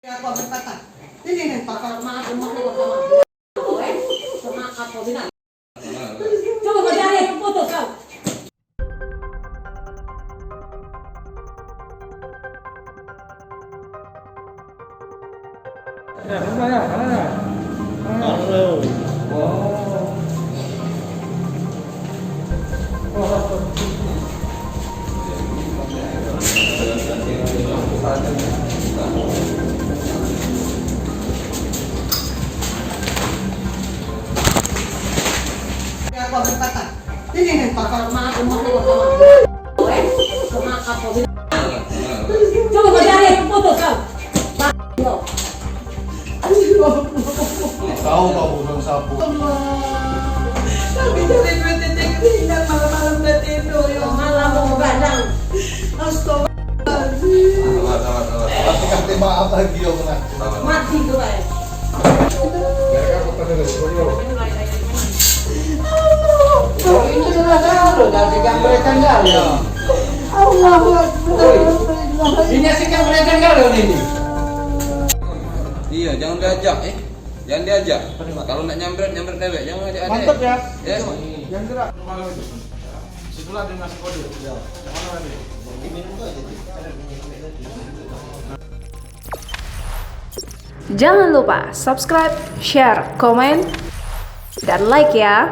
Ako berkata, ini pakar maaf rumah lu sama apa bilang? Coba kau cari yang foto kau. Ya, mana? Halo. Aku berkata, ini pakar maaf rumah lu sama apa bilang? Coba kau cari yang foto kau. Tahu bukan sapu. Tapi dari duit titik tinggal malam-malam udah tidur ya malam mau begadang. Astagfirullahaladzim. Salah. Tapi kan tema apa lagi yo kena? Mati tuh ya. Mereka apa pada dulu? Itu sudah tahu, dari gambar tanggal ya. Allahu Akbar. Dinyaksikan pada tanggal ini. Iya, jangan diajak, jangan diajak. Kalau nak nyambret dewek, jangan ada. Mantap ya. Ya. Yang gerak. Setelah dia ngasih kode. Ya. Mana lagi? Jangan lupa subscribe, share, komen, dan like ya.